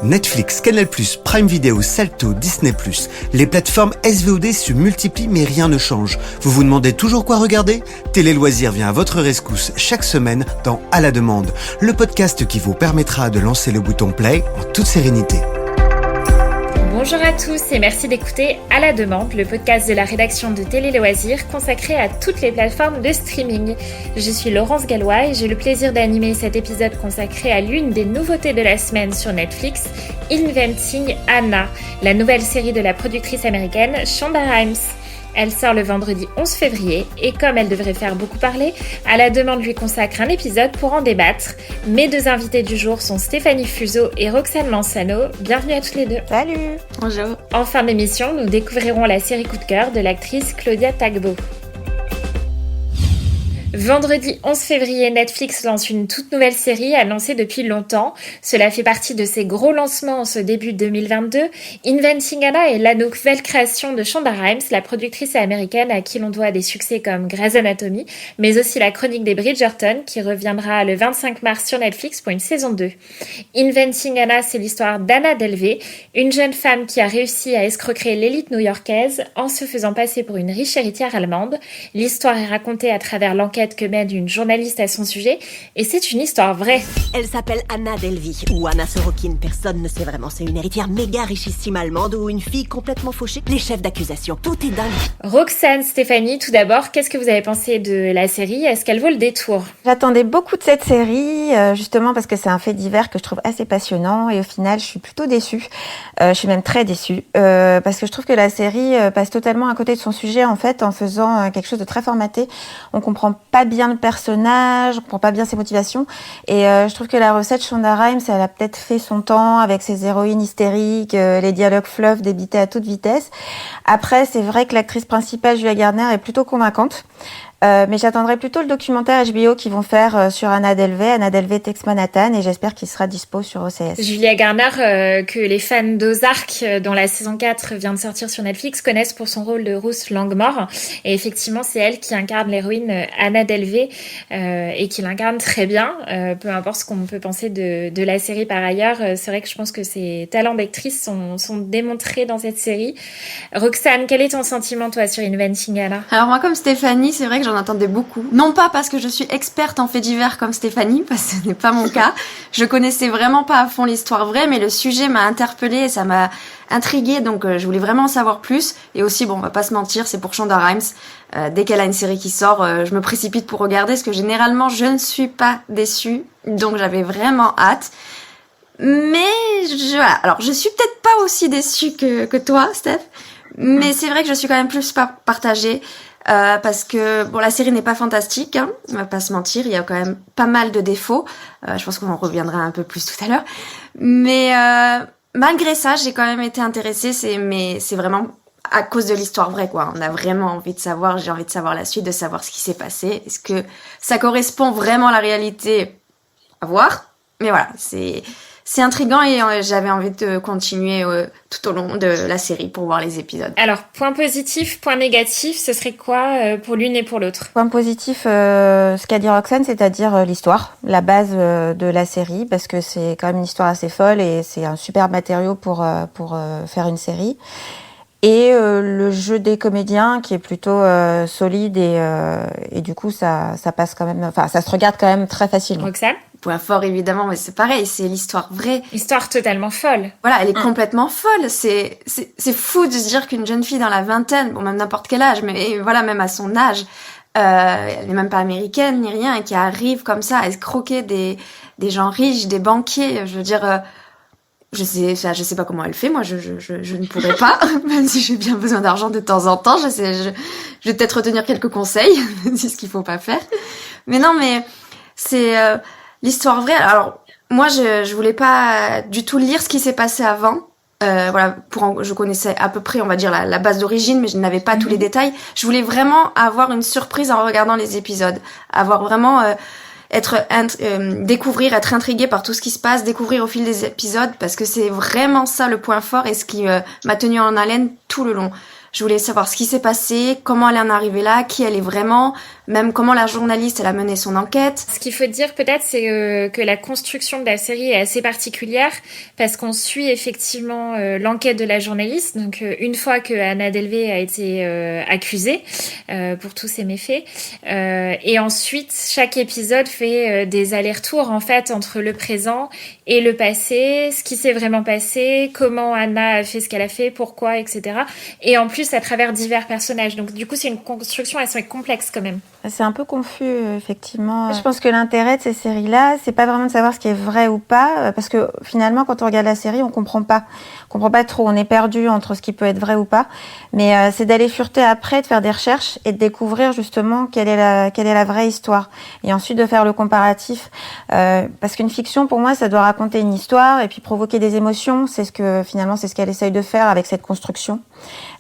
Netflix, Canal+, Prime Video, Salto, Disney+. Les plateformes SVOD se multiplient mais rien ne change. Vous vous demandez toujours quoi regarder ? Télé Loisirs vient à votre rescousse chaque semaine dans À la demande, le podcast qui vous permettra de lancer le bouton play en toute sérénité. Bonjour à tous et merci d'écouter À la demande, le podcast de la rédaction de Télé Loisirs consacré à toutes les plateformes de streaming. Je suis Laurence Gallois et j'ai le plaisir d'animer cet épisode consacré à l'une des nouveautés de la semaine sur Netflix, Inventing Anna, la nouvelle série de la productrice américaine Shonda Rhimes. Elle sort le vendredi 11 février et comme elle devrait faire beaucoup parler, À la demande lui consacre un épisode pour en débattre. Mes deux invités du jour sont Stéphanie Fuso et Roxane Mansano. Bienvenue à toutes les deux. Salut. Bonjour. En fin d'émission, nous découvrirons la série coup de cœur de l'actrice Claudia Tagbo. Vendredi 11 février, Netflix lance une toute nouvelle série annoncée depuis longtemps. Cela fait partie de ses gros lancements en ce début 2022. Inventing Anna est la nouvelle création de Shonda Rhimes, la productrice américaine à qui l'on doit des succès comme Grey's Anatomy, mais aussi la chronique des Bridgerton qui reviendra le 25 mars sur Netflix pour une saison 2. Inventing Anna, c'est l'histoire d'Anna Delvey, une jeune femme qui a réussi à escroquer l'élite new-yorkaise en se faisant passer pour une riche héritière allemande. L'histoire est racontée à travers l'enquête que mène une journaliste à son sujet, et c'est une histoire vraie. Elle s'appelle Anna Delvey, ou Anna Sorokin, personne ne sait vraiment. C'est une héritière méga richissime allemande ou une fille complètement fauchée. Les chefs d'accusation, tout est dingue. Roxane, Stéphanie, tout d'abord, qu'est-ce que vous avez pensé de la série ? Est-ce qu'elle vaut le détour ? J'attendais beaucoup de cette série, justement parce que c'est un fait divers que je trouve assez passionnant, et au final, je suis plutôt déçue. Je suis même très déçue, parce que je trouve que la série passe totalement à côté de son sujet, en fait, en faisant quelque chose de très formaté. On comprend pas bien le personnage, on comprend pas bien ses motivations, et je trouve que la recette Shonda Rhimes, elle a peut-être fait son temps avec ses héroïnes hystériques, les dialogues fluff débités à toute vitesse. Après, c'est vrai que l'actrice principale, Julia Garner, est plutôt convaincante. Mais j'attendrai plutôt le documentaire HBO qu'ils vont faire sur Anna Delvey Tex Manhattan, et j'espère qu'il sera dispo sur OCS. Julia Garner, que les fans d'Ozark, dont la saison 4 vient de sortir sur Netflix, connaissent pour son rôle de Ruth Langmore. Et effectivement, c'est elle qui incarne l'héroïne Anna Delvey, et qui l'incarne très bien, peu importe ce qu'on peut penser de la série par ailleurs. C'est vrai que je pense que ses talents d'actrice sont démontrés dans cette série. Roxane, quel est ton sentiment, toi, sur Inventing Anna ? Alors moi, comme Stéphanie, c'est vrai que j'en attendais beaucoup. Non pas parce que je suis experte en faits divers comme Stéphanie, parce que ce n'est pas mon cas. Je connaissais vraiment pas à fond l'histoire vraie, mais le sujet m'a interpellée et ça m'a intriguée, donc je voulais vraiment en savoir plus. Et aussi, bon, on va pas se mentir, c'est pour Shonda Rhimes. Dès qu'elle a une série qui sort, je me précipite pour regarder, parce que généralement, je ne suis pas déçue. Donc j'avais vraiment hâte. Mais voilà. Alors, je suis peut-être pas aussi déçue que toi, Steph. Mais c'est vrai que je suis quand même plus partagée. Parce que bon, la série n'est pas fantastique, hein, on va pas se mentir, il y a quand même pas mal de défauts. Je pense qu'on en reviendra un peu plus tout à l'heure. Mais malgré ça, j'ai quand même été intéressée. C'est vraiment à cause de l'histoire vraie, quoi. On a vraiment envie de savoir. J'ai envie de savoir la suite, de savoir ce qui s'est passé. Est-ce que ça correspond vraiment à la réalité ? À voir. Mais voilà, c'est intriguant et j'avais envie de continuer tout au long de la série pour voir les épisodes. Alors, point positif, point négatif, ce serait quoi pour l'une et pour l'autre ? Point positif, ce qu'a dit Roxane, c'est-à-dire l'histoire, la base de la série, parce que c'est quand même une histoire assez folle et c'est un super matériau pour faire une série. Et le jeu des comédiens qui est plutôt solide et du coup ça passe quand même, enfin ça se regarde quand même très facilement. Roxane ? Point fort évidemment, mais c'est pareil, c'est l'histoire vraie. Histoire totalement folle. Voilà, elle est complètement folle. C'est fou de se dire qu'une jeune fille dans la vingtaine, bon même n'importe quel âge, mais voilà même à son âge, elle n'est même pas américaine ni rien, et qui arrive comme ça à escroquer des gens riches, des banquiers. Je veux dire. Je sais pas comment elle fait, moi je ne pourrais pas, même si j'ai bien besoin d'argent de temps en temps, je vais peut-être retenir quelques conseils, c'est ce qu'il faut pas faire. Mais non, mais c'est l'histoire vraie. Alors moi je voulais pas du tout lire ce qui s'est passé avant. Voilà, je connaissais à peu près, on va dire la base d'origine, mais je n'avais pas tous les détails. Je voulais vraiment avoir une surprise en regardant les épisodes, avoir vraiment découvrir, être intriguée par tout ce qui se passe, découvrir au fil des épisodes, parce que c'est vraiment ça le point fort et ce qui m'a tenue en haleine tout le long. Je voulais savoir ce qui s'est passé, comment elle en est arrivée là, qui elle est vraiment, même comment la journaliste elle a mené son enquête. Ce qu'il faut dire peut-être, c'est que la construction de la série est assez particulière parce qu'on suit effectivement l'enquête de la journaliste. Donc une fois que Anna Delvey a été accusée pour tous ses méfaits, et ensuite chaque épisode fait des allers-retours en fait entre le présent et le passé, ce qui s'est vraiment passé, comment Anna a fait ce qu'elle a fait, pourquoi, etc. Et en plus à travers divers personnages. Donc du coup c'est une construction assez complexe quand même. C'est un peu confus, effectivement. Je pense que l'intérêt de ces séries-là, c'est pas vraiment de savoir ce qui est vrai ou pas, parce que finalement, quand on regarde la série, on comprend pas trop. On est perdu entre ce qui peut être vrai ou pas. Mais c'est d'aller fureter après, de faire des recherches et de découvrir justement quelle est la vraie histoire. Et ensuite de faire le comparatif, parce qu'une fiction, pour moi, ça doit raconter une histoire et puis provoquer des émotions. C'est ce qu'elle essaye de faire avec cette construction.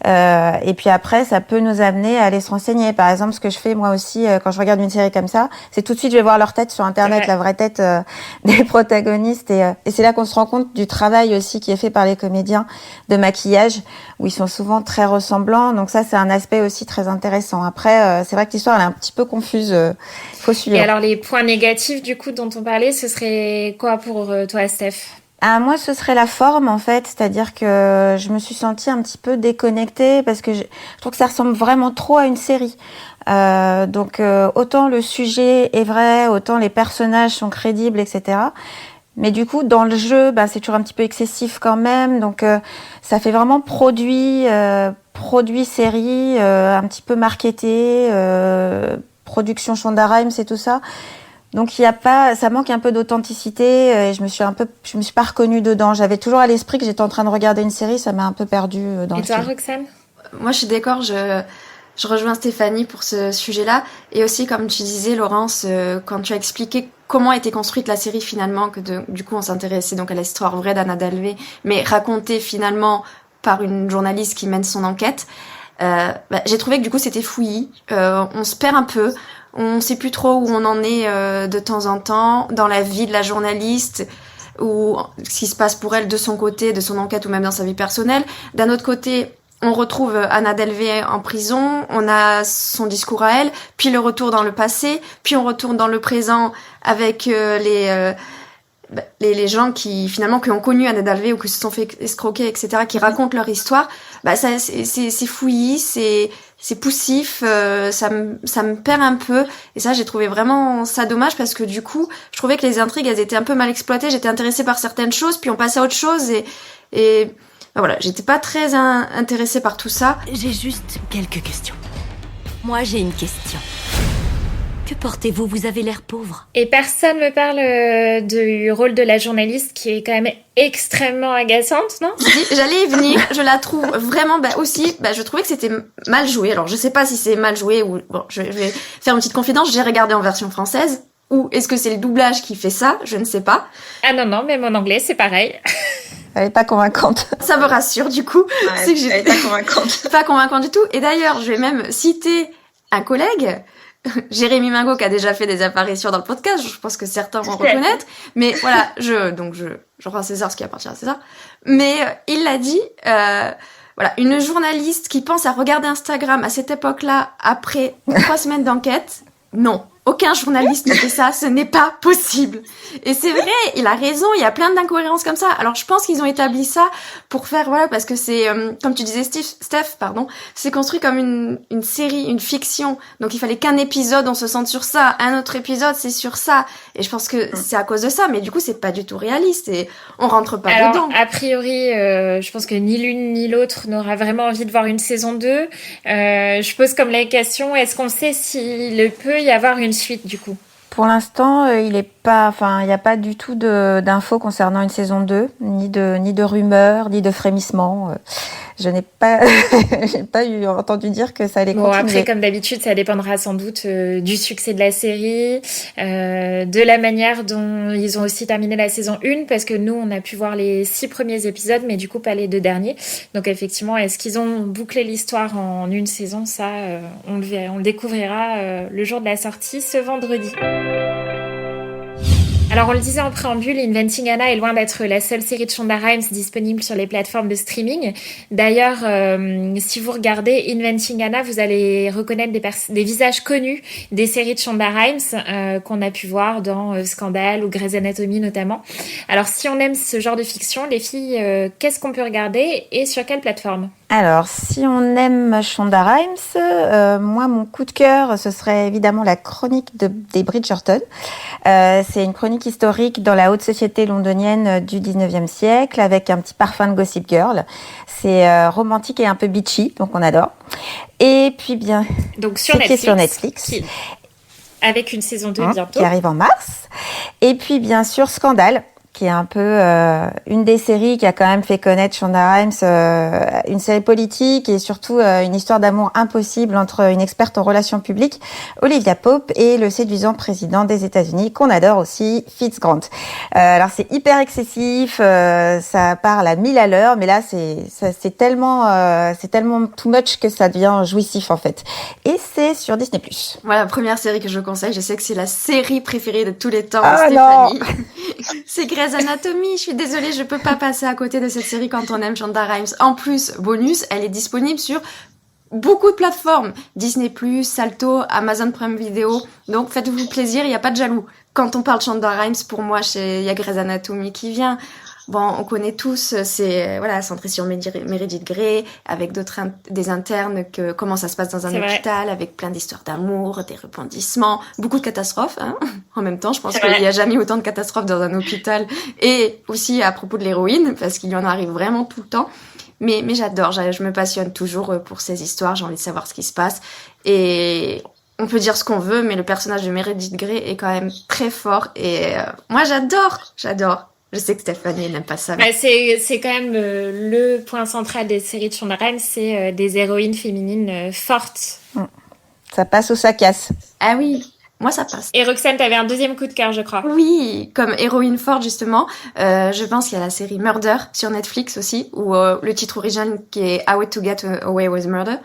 Et puis après, ça peut nous amener à aller se renseigner. Par exemple, ce que je fais moi aussi quand je regarde une série comme ça, c'est tout de suite je vais voir leur tête sur internet, la vraie tête des protagonistes, et c'est là qu'on se rend compte du travail aussi qui est fait par les comédiens de maquillage, où ils sont souvent très ressemblants. Donc ça, c'est un aspect aussi très intéressant. Après, c'est vrai que l'histoire elle est un petit peu confuse. Faut suivre. Et alors les points négatifs du coup dont on parlait, ce serait quoi pour toi, Steph? Ah, moi, ce serait la forme, en fait. C'est-à-dire que je me suis sentie un petit peu déconnectée parce que je trouve que ça ressemble vraiment trop à une série. Donc, autant le sujet est vrai, autant les personnages sont crédibles, etc. Mais du coup, dans le jeu, c'est toujours un petit peu excessif quand même. Donc, ça fait vraiment produit série, un petit peu marketé, production Shonda Rhimes et tout ça. Donc ça manque un peu d'authenticité et je me suis pas reconnue dedans. J'avais toujours à l'esprit que j'étais en train de regarder une série, ça m'a un peu perdue dans le film. Et toi, Roxane? Moi, je suis d'accord, je rejoins Stéphanie pour ce sujet-là. Et aussi, comme tu disais, Laurence, quand tu as expliqué comment était construite la série finalement, du coup, on s'intéressait donc à l'histoire vraie d'Anna Delvey, mais racontée finalement par une journaliste qui mène son enquête. J'ai trouvé que du coup, c'était fouillis. On se perd un peu. On sait plus trop où on en est de temps en temps dans la vie de la journaliste ou ce qui se passe pour elle de son côté, de son enquête ou même dans sa vie personnelle. D'un autre côté, on retrouve Anna Delvey en prison, on a son discours à elle, puis le retour dans le passé, puis on retourne dans le présent avec les gens qui finalement qui ont connu Anna Delvey ou qui se sont fait escroquer, etc., qui racontent leur histoire. Ça c'est fouillis, c'est poussif, ça me perd un peu, et ça j'ai trouvé vraiment ça dommage parce que du coup je trouvais que les intrigues elles étaient un peu mal exploitées. J'étais intéressée par certaines choses puis on passait à autre chose et voilà, j'étais pas très intéressée par tout ça. J'ai juste quelques questions. Moi j'ai une question. Que portez-vous? Vous avez l'air pauvre. Et personne me parle du rôle de la journaliste qui est quand même extrêmement agaçante, non? J'allais y venir, je la trouve vraiment aussi, je trouvais que c'était mal joué. Alors je sais pas si c'est mal joué ou... Bon, je vais faire une petite confidence, j'ai regardé en version française. Ou est-ce que c'est le doublage qui fait ça? Je ne sais pas. Ah non, même en anglais c'est pareil. Elle est pas convaincante. Ça me rassure du coup. Ouais, c'est que elle est pas convaincante. Pas convaincante du tout. Et d'ailleurs, je vais même citer un collègue, Jérémy Mingot, qui a déjà fait des apparitions dans le podcast. Je pense que certains vont reconnaître. Mais voilà, je rends à César ce qui appartient à César. Mais il l'a dit, voilà, une journaliste qui pense à regarder Instagram à cette époque-là, après 3 semaines d'enquête, non. Aucun journaliste ne fait ça, ce n'est pas possible. Et c'est vrai, il a raison, il y a plein d'incohérences comme ça. Alors je pense qu'ils ont établi ça pour faire, voilà, parce que c'est, comme tu disais Steph, c'est construit comme une série, une fiction. Donc il fallait qu'un épisode on se sente sur ça, un autre épisode c'est sur ça. Et je pense que c'est à cause de ça, mais du coup c'est pas du tout réaliste et on rentre pas dedans. A priori, je pense que ni l'une ni l'autre n'aura vraiment envie de voir une saison 2. Je pose comme la question, est-ce qu'on sait s'il peut y avoir une suite du coup? Pour l'instant, il n'y a pas du tout d'infos concernant une saison 2, ni de rumeurs, ni de frémissements. Je n'ai pas, j'ai pas entendu dire que ça allait continuer. Après, comme d'habitude, ça dépendra sans doute du succès de la série, de la manière dont ils ont aussi terminé la saison 1, parce que nous, on a pu voir les 6 premiers épisodes, mais du coup, pas les 2 derniers. Donc, effectivement, est-ce qu'ils ont bouclé l'histoire en une saison? Ça, on le découvrira le jour de la sortie, ce vendredi. Alors, on le disait en préambule, Inventing Anna est loin d'être la seule série de Shonda Rhimes disponible sur les plateformes de streaming. D'ailleurs, si vous regardez Inventing Anna, vous allez reconnaître des visages connus des séries de Shonda Rhimes qu'on a pu voir dans Scandal ou Grey's Anatomy notamment. Alors, si on aime ce genre de fiction, les filles, qu'est-ce qu'on peut regarder et sur quelle plateforme ? Alors, si on aime Shonda Rhimes, moi, mon coup de cœur, ce serait évidemment la chronique des Bridgerton. C'est une chronique historique dans la haute société londonienne du 19e siècle, avec un petit parfum de Gossip Girl. C'est romantique et un peu bitchy, donc on adore. Et puis bien, donc sur Netflix. Avec une saison 2 bientôt. Qui arrive en mars. Et puis bien sûr, Scandale, qui est un peu une des séries qui a quand même fait connaître Shonda Rhimes, une série politique et surtout une histoire d'amour impossible entre une experte en relations publiques, Olivia Pope, et le séduisant président des États-Unis, qu'on adore aussi, Fitz Grant. Alors c'est hyper excessif, ça parle à 1000 à l'heure, mais là c'est tellement too much que ça devient jouissif en fait. Et c'est sur Disney+. Voilà, la première série que je conseille, je sais que c'est la série préférée de tous les temps, Stéphanie. C'est Grey's Anatomy, je suis désolée, je peux pas passer à côté de cette série quand on aime Shonda Rhimes. En plus, bonus, elle est disponible sur beaucoup de plateformes. Disney+, Salto, Amazon Prime Video. Donc faites-vous plaisir, il n'y a pas de jaloux. Quand on parle de Shonda Rhimes, pour moi, il y a Grey's Anatomy qui vient. Bon, on connaît tous, c'est centré sur Meredith Grey, avec des internes, comment ça se passe dans un hôpital, avec plein d'histoires d'amour, des rebondissements, beaucoup de catastrophes. En même temps, je pense qu'il n'y a jamais autant de catastrophes dans un hôpital, et aussi à propos de l'héroïne, parce qu'il y en arrive vraiment tout le temps. Mais j'adore, je me passionne toujours pour ces histoires, j'ai envie de savoir ce qui se passe, et on peut dire ce qu'on veut, mais le personnage de Meredith Grey est quand même très fort, et moi j'adore. Je sais que Stéphanie n'aime pas ça. Mais... c'est quand même le point central des séries de Shonda Rhimes, c'est des héroïnes féminines fortes. Ça passe ou ça casse. Ah oui, moi ça passe. Et Roxane, t'avais un deuxième coup de cœur, je crois. Oui, comme héroïne forte justement. Je pense qu'il y a la série Murder sur Netflix aussi, où le titre original qui est How to Get Away with Murder.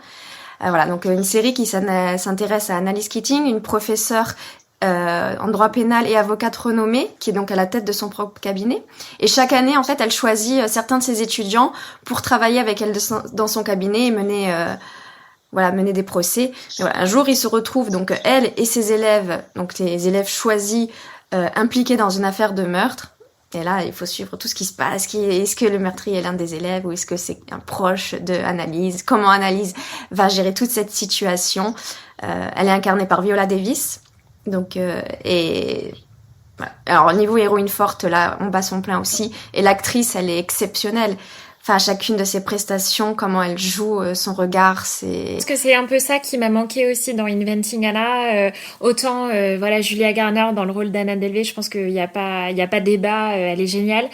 Voilà, donc une série qui s'intéresse à Annalise Keating, une professeure en droit pénal et avocate renommée, qui est donc à la tête de son propre cabinet. Et chaque année, en fait, elle choisit certains de ses étudiants pour travailler avec elle dans son cabinet et mener des procès. Et voilà, un jour, ils se retrouvent, donc elle et ses élèves, donc les élèves choisis, impliqués dans une affaire de meurtre. Et là, il faut suivre tout ce qui se passe. Est-ce que le meurtrier est l'un des élèves ou est-ce que c'est un proche de Annalise? Comment Annalise va gérer toute cette situation? Elle est incarnée par Viola Davis. Donc, voilà. Alors, au niveau héroïne forte, là, on bat son plein aussi. Et l'actrice, elle est exceptionnelle. Enfin, chacune de ses prestations, comment elle joue, son regard, c'est... Parce que c'est un peu ça qui m'a manqué aussi dans Inventing Anna. Autant, Julia Garner dans le rôle d'Anna Delvey, je pense qu'il y a pas débat, elle est géniale.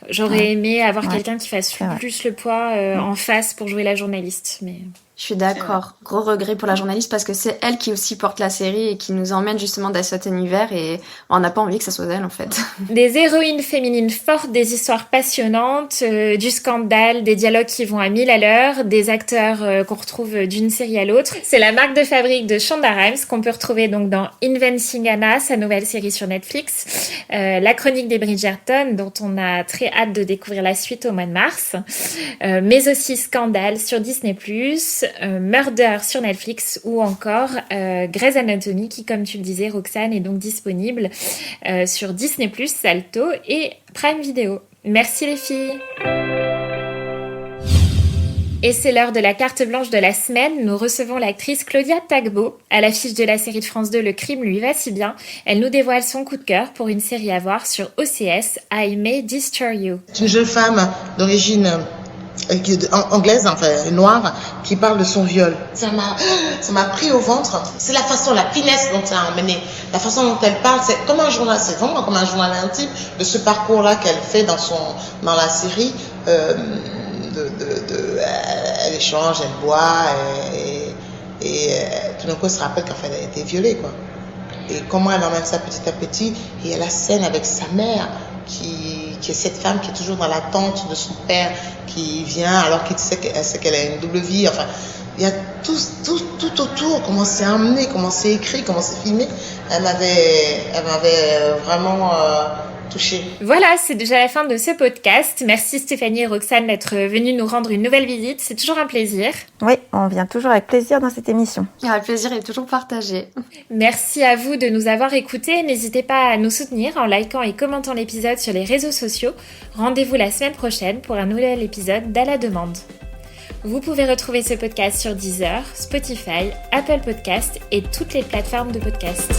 J'aurais aimé avoir quelqu'un qui fasse plus le poids en face pour jouer la journaliste, mais... Je suis d'accord. Gros regret pour la journaliste parce que c'est elle qui aussi porte la série et qui nous emmène justement dans cet univers et on n'a pas envie que ça soit elle en fait. Des héroïnes féminines fortes, des histoires passionnantes, du scandale, des dialogues qui vont à 1000 à l'heure, des acteurs qu'on retrouve d'une série à l'autre. C'est la marque de fabrique de Shonda Rhimes qu'on peut retrouver donc dans Inventing Anna, sa nouvelle série sur Netflix, la chronique des Bridgerton dont on a très hâte de découvrir la suite au mois de mars, mais aussi Scandale sur Disney+, Murder sur Netflix ou encore Grey's Anatomy qui, comme tu le disais Roxane, est donc disponible sur Disney+, Salto et Prime Video. Merci les filles. Et c'est l'heure de la carte blanche de la semaine. Nous recevons l'actrice Claudia Tagbo. À l'affiche de la série de France 2 Le crime lui va si bien, elle nous dévoile son coup de cœur pour une série à voir sur OCS, I May Destroy You. C'est une jeune femme d'origine anglaise, enfin noire, qui parle de son viol. Ça m'a pris au ventre. C'est la façon, la finesse dont ça a emmené, la façon dont elle parle, c'est comme un journal, c'est vraiment comme un journal intime de ce parcours-là qu'elle fait dans la série. Elle échange, elle boit et tout d'un coup elle se rappelle qu'en fait elle a été violée quoi. Et comment elle emmène ça petit à petit. Et il y a la scène avec sa mère qui est cette femme qui est toujours dans l'attente de son père qui vient alors qu'il sait qu'elle a une double vie. Enfin, il y a tout autour, comment c'est amené, comment c'est écrit, comment c'est filmé. Elle m'avait vraiment touchée. Voilà, c'est déjà la fin de ce podcast. Merci Stéphanie et Roxane d'être venues nous rendre une nouvelle visite. C'est toujours un plaisir. Oui, on vient toujours avec plaisir dans cette émission. Le plaisir est toujours partagé. Merci à vous de nous avoir écoutés. N'hésitez pas à nous soutenir en likant et commentant l'épisode sur les réseaux sociaux. Rendez-vous la semaine prochaine pour un nouvel épisode d'À la demande. Vous pouvez retrouver ce podcast sur Deezer, Spotify, Apple Podcasts et toutes les plateformes de podcast.